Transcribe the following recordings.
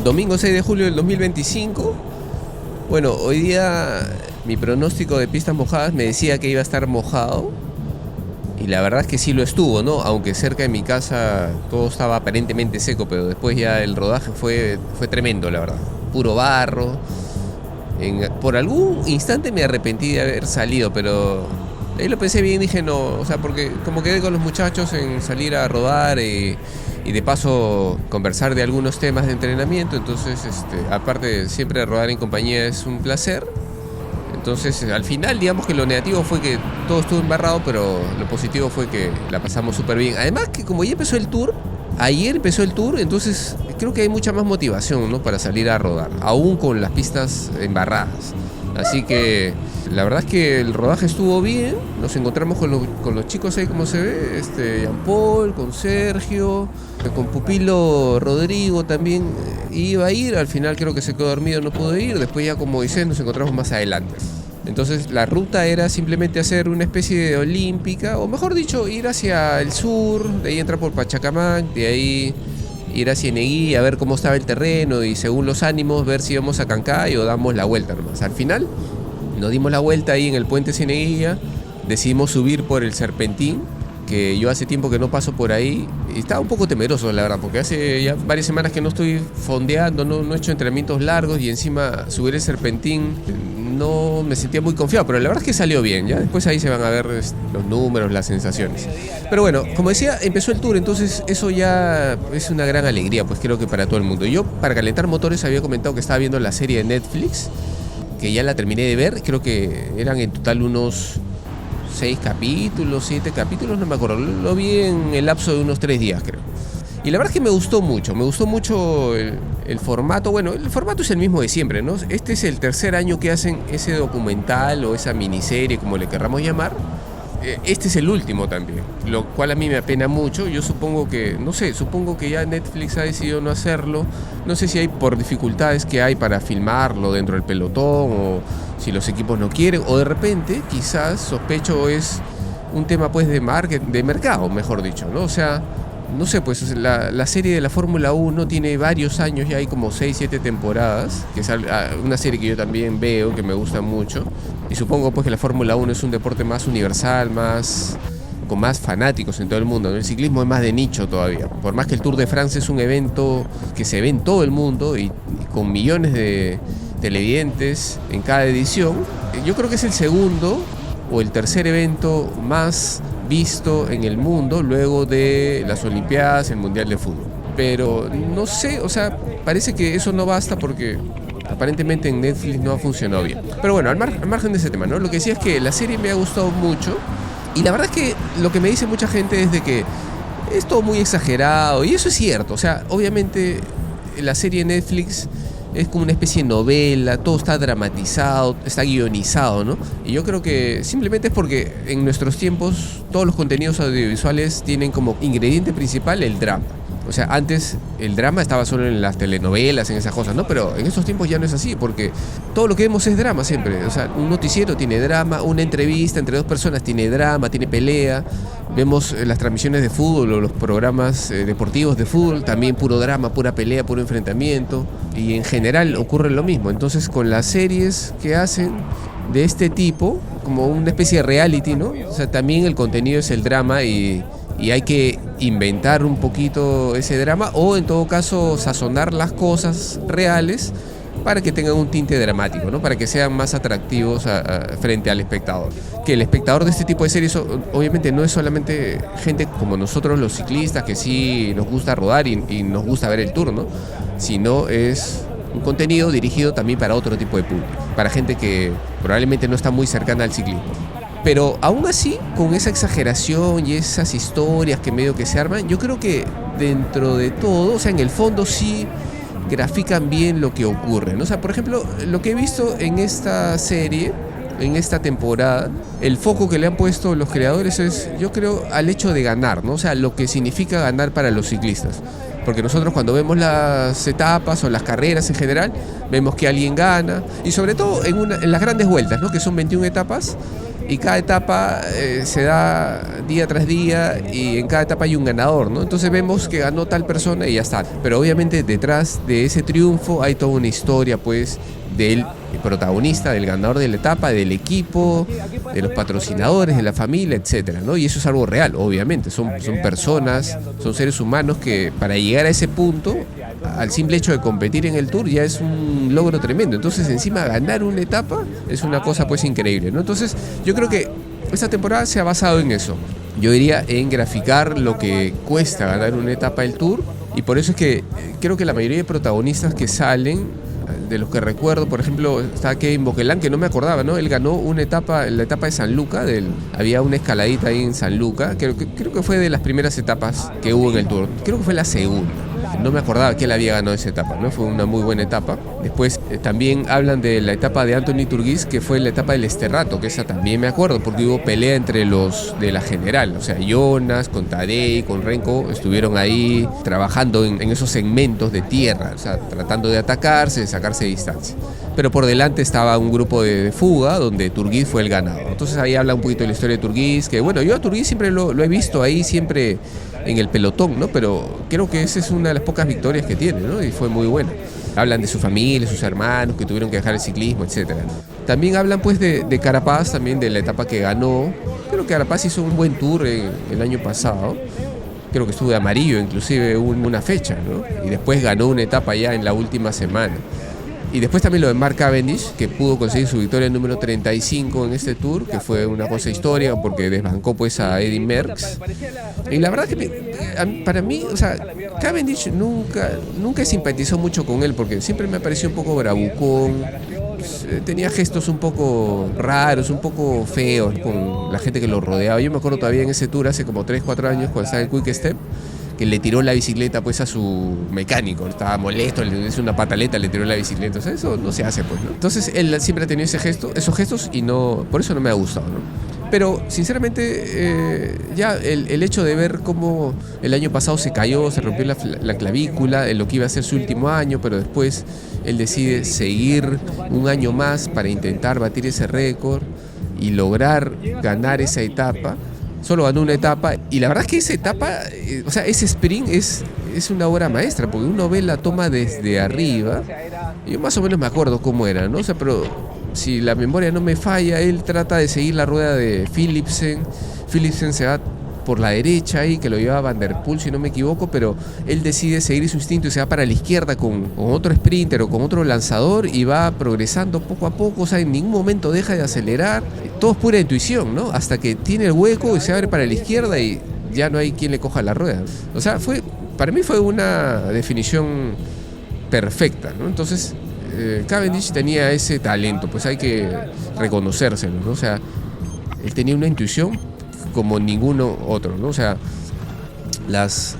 Domingo 6 de julio del 2025. Bueno, hoy día mi pronóstico de pistas mojadas me decía que iba a estar mojado. Y la verdad es que sí lo estuvo, ¿no? Aunque cerca de mi casa todo estaba aparentemente seco, pero después ya el rodaje fue tremendo, la verdad. Puro barro. Por algún instante me arrepentí de haber salido, pero ahí lo pensé bien, dije no, o sea, porque como quedé con los muchachos en salir a rodar y de paso conversar de algunos temas de entrenamiento, entonces aparte siempre de rodar en compañía es un placer. Entonces al final digamos que lo negativo fue que todo estuvo embarrado, pero lo positivo fue que la pasamos súper bien. Además que como ya empezó el tour, ayer empezó el tour, entonces creo que hay mucha más motivación, ¿no?, para salir a rodar, aún con las pistas embarradas. Así que la verdad es que el rodaje estuvo bien. Nos encontramos con los chicos ahí, como se ve, Jean Paul, con Sergio, con Pupilo Rodrigo también iba a ir. Al final creo que se quedó dormido, no pudo ir. Después ya con Moisés nos encontramos más adelante. Entonces la ruta era simplemente hacer una especie de olímpica, o mejor dicho, ir hacia el sur, de ahí entrar por Pachacamac, de ahí ir a Cieneguí a ver cómo estaba el terreno y según los ánimos ver si íbamos a Cancay o damos la vuelta nomás. Al final nos dimos la vuelta ahí en el puente Cieneguilla, decidimos subir por el Serpentín, que yo hace tiempo que no paso por ahí y estaba un poco temeroso, la verdad, porque hace ya varias semanas que no estoy fondeando, no he hecho entrenamientos largos y encima subir el Serpentín no me sentía muy confiado, pero la verdad es que salió bien, ya después ahí se van a ver los números, las sensaciones. Pero bueno, como decía, empezó el tour, entonces eso ya es una gran alegría, pues creo que para todo el mundo. Yo, para calentar motores, había comentado que estaba viendo la serie de Netflix, que ya la terminé de ver, creo que eran en total unos 6 capítulos, 7 capítulos, no me acuerdo, lo vi en el lapso de unos 3 días, creo. Y la verdad es que me gustó mucho el formato. Bueno, el formato es el mismo de siempre, ¿no? Este es el tercer año que hacen ese documental o esa miniserie, como le querramos llamar. Este es el último también, lo cual a mí me apena mucho. Yo supongo que, no sé, supongo que ya Netflix ha decidido no hacerlo. No sé si hay por dificultades que hay para filmarlo dentro del pelotón o si los equipos no quieren, o de repente, quizás, sospecho, es un tema pues de mercado, mejor dicho, ¿no? O sea, no sé, pues la serie de la Fórmula 1 tiene varios años, ya hay como 6, 7 temporadas, que es una serie que yo también veo, que me gusta mucho, y supongo pues que la Fórmula 1 es un deporte más universal, con más fanáticos en todo el mundo, ¿no? El ciclismo es más de nicho todavía, por más que el Tour de Francia es un evento que se ve en todo el mundo y con millones de televidentes en cada edición. Yo creo que es el segundo o el tercer evento más visto en el mundo luego de las Olimpiadas, el Mundial de Fútbol. Pero no sé, o sea, parece que eso no basta porque aparentemente en Netflix no ha funcionado bien. Pero bueno, al margen de ese tema, ¿no? Lo que decía es que la serie me ha gustado mucho y la verdad es que lo que me dice mucha gente es de que es todo muy exagerado y eso es cierto. O sea, obviamente la serie de Netflix es como una especie de novela, todo está dramatizado, está guionizado, ¿no? Y yo creo que simplemente es porque en nuestros tiempos todos los contenidos audiovisuales tienen como ingrediente principal el drama. O sea, antes el drama estaba solo en las telenovelas, en esas cosas, ¿no? Pero en estos tiempos ya no es así, porque todo lo que vemos es drama siempre. O sea, un noticiero tiene drama, una entrevista entre dos personas tiene drama, tiene pelea. Vemos las transmisiones de fútbol o los programas deportivos de fútbol, también puro drama, pura pelea, puro enfrentamiento. Y en general ocurre lo mismo. Entonces, con las series que hacen de este tipo, como una especie de reality, ¿no? O sea, también el contenido es el drama y hay que inventar un poquito ese drama o en todo caso sazonar las cosas reales para que tengan un tinte dramático, ¿no? Para que sean más atractivos frente al espectador. Que el espectador de este tipo de series obviamente no es solamente gente como nosotros los ciclistas que sí nos gusta rodar y nos gusta ver el Tour, ¿no? Sino es un contenido dirigido también para otro tipo de público, para gente que probablemente no está muy cercana al ciclismo. Pero aún así, con esa exageración y esas historias que medio que se arman, yo creo que dentro de todo, o sea, en el fondo sí grafican bien lo que ocurre, ¿no? O sea, por ejemplo, lo que he visto en esta serie, en esta temporada, el foco que le han puesto los creadores es, yo creo, al hecho de ganar, ¿no? O sea, lo que significa ganar para los ciclistas. Porque nosotros cuando vemos las etapas o las carreras en general, vemos que alguien gana, y sobre todo en las grandes vueltas, ¿no? Que son 21 etapas, y cada etapa se da día tras día y en cada etapa hay un ganador, ¿no? Entonces vemos que ganó tal persona y ya está. Pero obviamente detrás de ese triunfo hay toda una historia, pues, del protagonista, del ganador de la etapa, del equipo, de los patrocinadores, de la familia, etcétera, ¿no? Y eso es algo real, obviamente. Son personas, son seres humanos que para llegar a ese punto, al simple hecho de competir en el Tour ya es un logro tremendo. Entonces, encima ganar una etapa es una cosa pues increíble, ¿no? Entonces, yo creo que esta temporada se ha basado en eso. Yo diría en graficar lo que cuesta ganar una etapa del Tour, y por eso es que creo que la mayoría de protagonistas que salen, de los que recuerdo, por ejemplo, está Kevin Boquelán, que no me acordaba, ¿no? Él ganó una etapa, la etapa de San Luca, había una escaladita ahí en San Luca, creo que fue de las primeras etapas que hubo en el Tour, creo que fue la segunda. No me acordaba que él había ganado esa etapa, ¿no? Fue una muy buena etapa. Después también hablan de la etapa de Anthony Turgis, que fue la etapa del Esterrato, que esa también me acuerdo, porque hubo pelea entre los de la general. O sea, Jonas, con Tadej, con Renko, estuvieron ahí trabajando en esos segmentos de tierra, o sea, tratando de atacarse, de sacarse de distancia. Pero por delante estaba un grupo de fuga, donde Turgis fue el ganador. Entonces ahí habla un poquito de la historia de Turgis, que bueno, yo a Turgis siempre lo he visto ahí, siempre en el pelotón, ¿no? Pero creo que esa es una de las pocas victorias que tiene, ¿no? Y fue muy buena. Hablan de su familia, sus hermanos que tuvieron que dejar el ciclismo, etcétera. También hablan pues de Carapaz, también de la etapa que ganó. Creo que Carapaz hizo un buen tour el año pasado. Creo que estuvo de amarillo, inclusive una fecha, ¿no? Y después ganó una etapa ya en la última semana. Y después también lo de Mark Cavendish, que pudo conseguir su victoria número 35 en este Tour, que fue una cosa histórica porque desbancó pues a Eddy Merckx. Y la verdad que para mí, o sea, Cavendish nunca simpatizó mucho con él, porque siempre me pareció un poco bravucón, tenía gestos un poco raros, un poco feos con la gente que lo rodeaba. Yo me acuerdo todavía en ese Tour hace como 3-4 años, cuando estaba en el Quick Step, que le tiró la bicicleta pues a su mecánico, estaba molesto, le hizo una pataleta, le tiró la bicicleta, o sea, eso no se hace pues, ¿no? Entonces él siempre ha tenido esos gestos y por eso no me ha gustado, ¿no? Pero sinceramente ya el hecho de ver cómo el año pasado se cayó, se rompió la clavícula en lo que iba a ser su último año, pero después él decide seguir un año más para intentar batir ese récord y lograr ganar esa etapa. Solo ganó una etapa y la verdad es que esa etapa, o sea, ese sprint es una obra maestra, porque uno ve la toma desde arriba. Yo más o menos me acuerdo cómo era, ¿no? O sea, pero si la memoria no me falla, él trata de seguir la rueda de Philipsen. Philipsen se va por la derecha ahí, que lo lleva Van der Poel, si no me equivoco, pero él decide seguir su instinto y se va para la izquierda con otro sprinter o con otro lanzador y va progresando poco a poco, o sea, en ningún momento deja de acelerar. Todo es pura intuición, ¿no? Hasta que tiene el hueco y se abre para la izquierda y ya no hay quien le coja la rueda. O sea, para mí fue una definición perfecta, ¿no? Entonces, Cavendish tenía ese talento, pues hay que reconocérselo, ¿no? O sea, él tenía una intuición como ninguno otro, ¿no? O sea, las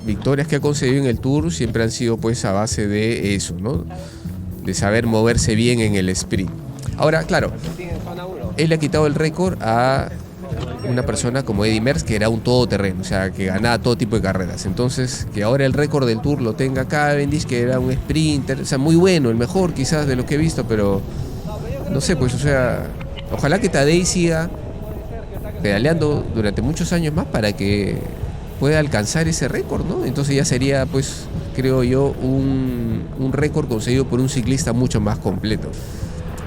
victorias que ha conseguido en el Tour siempre han sido pues a base de eso, ¿no? De saber moverse bien en el sprint. Ahora, claro, él le ha quitado el récord a una persona como Eddy Merckx, que era un todoterreno, o sea, que ganaba todo tipo de carreras. Entonces, que ahora el récord del Tour lo tenga Cavendish, que era un sprinter, o sea, muy bueno, el mejor quizás de lo que he visto, pero no sé, pues, o sea, ojalá que Tadej siga pedaleando durante muchos años más para que pueda alcanzar ese récord, ¿no? Entonces ya sería, pues, creo yo, un récord conseguido por un ciclista mucho más completo.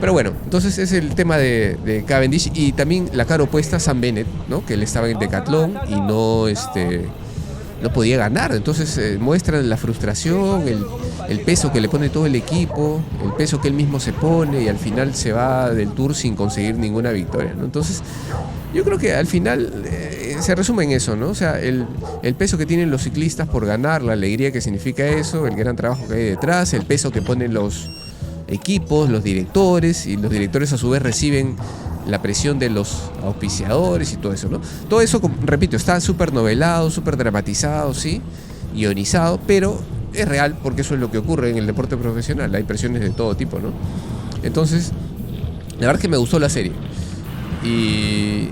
Pero bueno, entonces es el tema de Cavendish y también la cara opuesta a Sam Bennett, ¿no? Que él estaba en Decathlon y no podía ganar. Entonces muestran la frustración, el peso que le pone todo el equipo, el peso que él mismo se pone y al final se va del Tour sin conseguir ninguna victoria, ¿no? Entonces yo creo que al final se resume en eso, ¿no? O sea, el peso que tienen los ciclistas por ganar, la alegría que significa eso, el gran trabajo que hay detrás, el peso que ponen los equipos, los directores, y los directores a su vez reciben la presión de los auspiciadores y todo eso, ¿no? Todo eso, repito, está súper novelado, súper dramatizado, sí, guionizado, pero es real porque eso es lo que ocurre en el deporte profesional, hay presiones de todo tipo, ¿no? Entonces, la verdad es que me gustó la serie y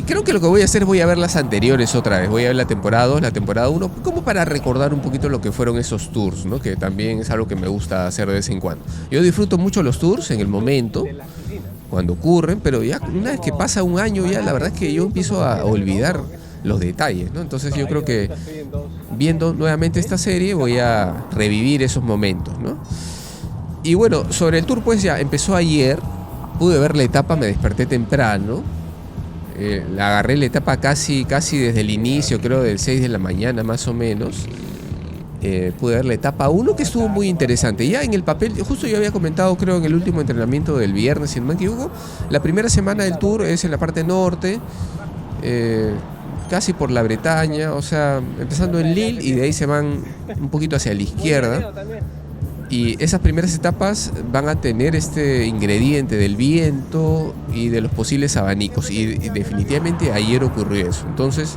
creo que lo que voy a hacer es voy a ver las anteriores otra vez, voy a ver la temporada 2, la temporada 1, como para recordar un poquito lo que fueron esos tours, ¿no? Que también es algo que me gusta hacer de vez en cuando. Yo disfruto mucho los tours en el momento, cuando ocurren, pero ya una vez que pasa un año, ya la verdad es que yo empiezo a olvidar los detalles, ¿no? Entonces yo creo que viendo nuevamente esta serie voy a revivir esos momentos, ¿no? Y bueno, sobre el tour pues ya empezó ayer, pude ver la etapa, me desperté temprano, la agarré la etapa casi desde el inicio, creo del 6 de la mañana más o menos. Pude ver la etapa 1 que estuvo muy interesante. Ya en el papel, justo yo había comentado creo en el último entrenamiento del viernes, si no me equivoco, la primera semana del tour es en la parte norte, casi por la Bretaña, o sea, empezando en Lille y de ahí se van un poquito hacia la izquierda. Y esas primeras etapas van a tener este ingrediente del viento y de los posibles abanicos. Y definitivamente ayer ocurrió eso. Entonces,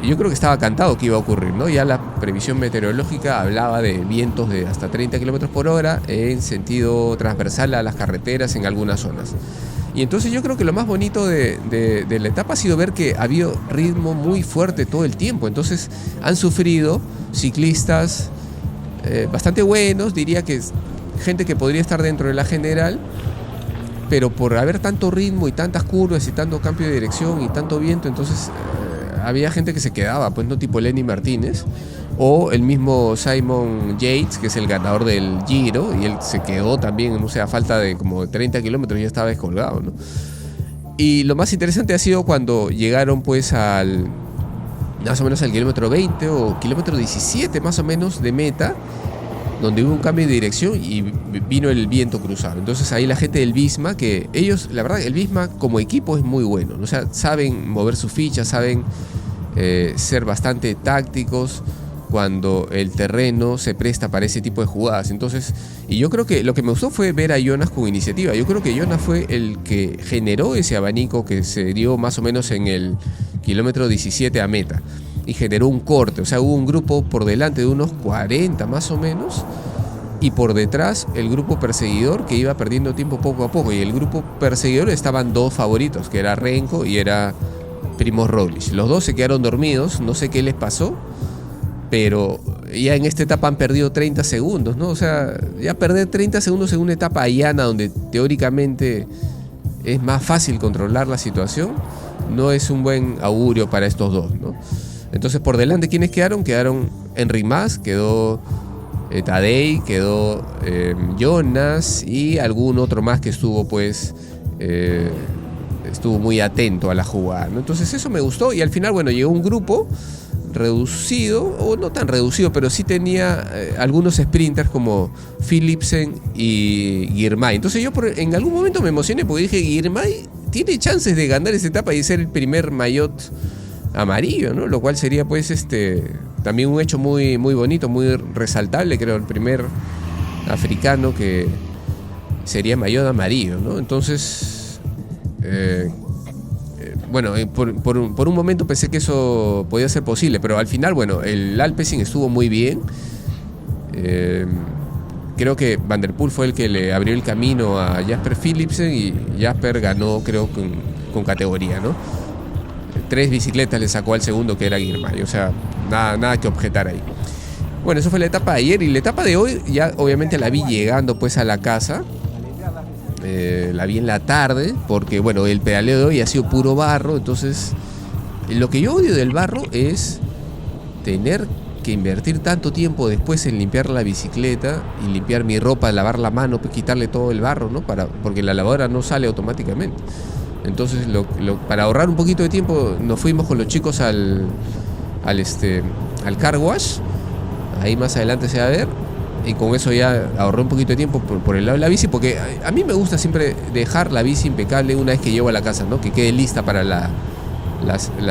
yo creo que estaba cantado que iba a ocurrir, ¿no? Ya la previsión meteorológica hablaba de vientos de hasta 30 kilómetros por hora en sentido transversal a las carreteras en algunas zonas. Y entonces yo creo que lo más bonito de la etapa ha sido ver que ha habido ritmo muy fuerte todo el tiempo. Entonces han sufrido ciclistas bastante buenos, diría que gente que podría estar dentro de la general, pero por haber tanto ritmo y tantas curvas y tanto cambio de dirección y tanto viento, entonces había gente que se quedaba, pues no, tipo Lenny Martínez o el mismo Simon Yates, que es el ganador del Giro, y él se quedó también, no sé, a falta de como 30 kilómetros ya estaba descolgado, ¿no? Y lo más interesante ha sido cuando llegaron pues más o menos al kilómetro 20 o kilómetro 17 más o menos de meta, donde hubo un cambio de dirección y vino el viento cruzado. Entonces ahí la gente del Visma, que ellos, la verdad, el Visma como equipo es muy bueno, ¿no? O sea, saben mover sus fichas, saben ser bastante tácticos cuando el terreno se presta para ese tipo de jugadas. Entonces, y yo creo que lo que me gustó fue ver a Jonas con iniciativa. Yo creo que Jonas fue el que generó ese abanico que se dio más o menos en el kilómetro 17 a meta y generó un corte. O sea, hubo un grupo por delante de unos 40 más o menos y por detrás el grupo perseguidor que iba perdiendo tiempo poco a poco, y el grupo perseguidor estaban dos favoritos, que era Renko y era Primož Roglič. Los dos se quedaron dormidos, no sé qué les pasó, pero ya en esta etapa han perdido 30 segundos, ¿no? O sea, ya perder 30 segundos en una etapa llana donde teóricamente es más fácil controlar la situación, no es un buen augurio para estos dos, ¿no? Entonces, por delante, ¿quiénes quedaron? Quedaron Enric Mas, quedó Tadej, quedó Jonas y algún otro más que estuvo, pues, estuvo muy atento a la jugada, ¿no? Entonces, eso me gustó, y al final, bueno, llegó un grupo reducido, o no tan reducido, pero sí tenía algunos sprinters como Philipsen y Girmay. Entonces yo en algún momento me emocioné porque dije, Girmay tiene chances de ganar esta etapa y ser el primer maillot amarillo, ¿no? Lo cual sería pues también un hecho muy, muy bonito, muy resaltable, creo, el primer africano que sería maillot amarillo, ¿no? Entonces bueno, por un momento pensé que eso podía ser posible, pero al final, bueno, el Alpecin estuvo muy bien. Creo que Van der Poel fue el que le abrió el camino a Jasper Philipsen y Jasper ganó, creo, con categoría, ¿no? 3 bicicletas le sacó al segundo, que era Girmay, o sea, nada que objetar ahí. Bueno, eso fue la etapa de ayer, y la etapa de hoy ya obviamente la vi llegando pues a la casa. La vi en la tarde porque, bueno, el pedaleo de hoy ha sido puro barro. Entonces, lo que yo odio del barro es tener que invertir tanto tiempo después en limpiar la bicicleta y limpiar mi ropa, lavar la mano, quitarle todo el barro, ¿no? Porque la lavadora no sale automáticamente. Entonces, para ahorrar un poquito de tiempo, nos fuimos con los chicos al car wash. Ahí más adelante se va a ver. Y con eso ya ahorré un poquito de tiempo por el lado de la bici, porque a mí me gusta siempre dejar la bici impecable una vez que llego a la casa, ¿no? Que quede lista para la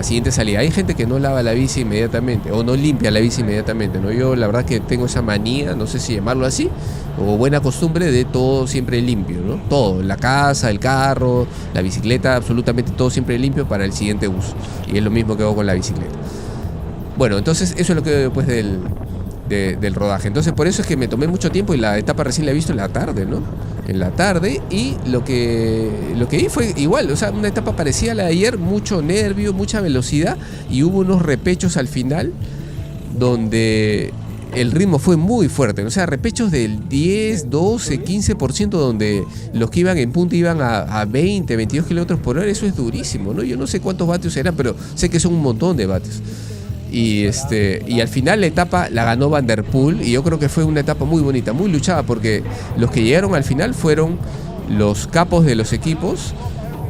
siguiente salida. Hay gente que no lava la bici inmediatamente o no limpia la bici inmediatamente, ¿no? Yo la verdad que tengo esa manía, no sé si llamarlo así, o buena costumbre de todo siempre limpio, ¿no? Todo, la casa, el carro, la bicicleta, absolutamente todo siempre limpio para el siguiente uso. Y es lo mismo que hago con la bicicleta. Bueno, entonces eso es lo que después del rodaje. Entonces por eso es que me tomé mucho tiempo, y la etapa recién la he visto en la tarde, ¿no? En la tarde, y lo que vi fue igual, o sea, una etapa parecida a la de ayer, mucho nervio, mucha velocidad, y hubo unos repechos al final donde el ritmo fue muy fuerte, o sea, repechos del 10, 12, 15%, donde los que iban en punta iban a 20, 22 kilómetros por hora. Eso es durísimo, ¿no? Yo no sé cuántos vatios eran, pero sé que son un montón de vatios. Y al final la etapa la ganó Van der Poel, y yo creo que fue una etapa muy bonita, muy luchada, porque los que llegaron al final fueron los capos de los equipos,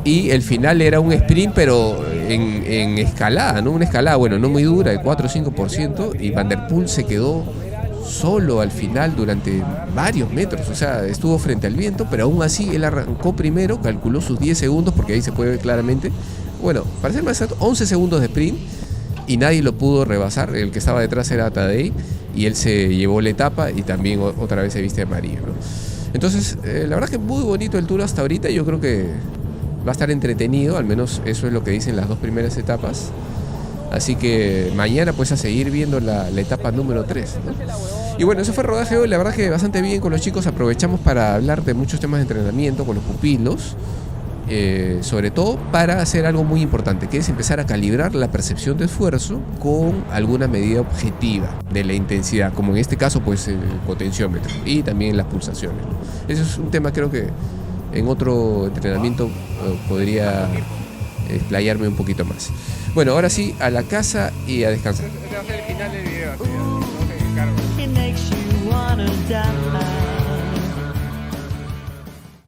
y el final era un sprint, pero en escalada, ¿no? Una escalada, bueno, no muy dura, de 4 o 5%, y Van der Poel se quedó solo al final durante varios metros, o sea, estuvo frente al viento, pero aún así él arrancó primero, calculó sus 10 segundos, porque ahí se puede ver claramente, bueno, para ser más exacto, 11 segundos de sprint, y nadie lo pudo rebasar. El que estaba detrás era Tadej, y él se llevó la etapa, y también otra vez se viste amarillo, ¿no? Entonces, la verdad que muy bonito el Tour hasta ahorita. Yo creo que va a estar entretenido, al menos eso es lo que dicen las dos primeras etapas. Así que mañana pues a seguir viendo la etapa número 3, ¿no? Y bueno, eso fue el rodaje hoy, la verdad que bastante bien con los chicos. Aprovechamos para hablar de muchos temas de entrenamiento con los pupilos, sobre todo para hacer algo muy importante, que es empezar a calibrar la percepción de esfuerzo con alguna medida objetiva de la intensidad, como en este caso pues el potenciómetro y también las pulsaciones, ¿no? Eso es un tema, creo que en otro entrenamiento podría explayarme un poquito más. Bueno, ahora sí, a la casa y a descansar. Este va a ser el final del video, así, ¿no? It makes you wanna die.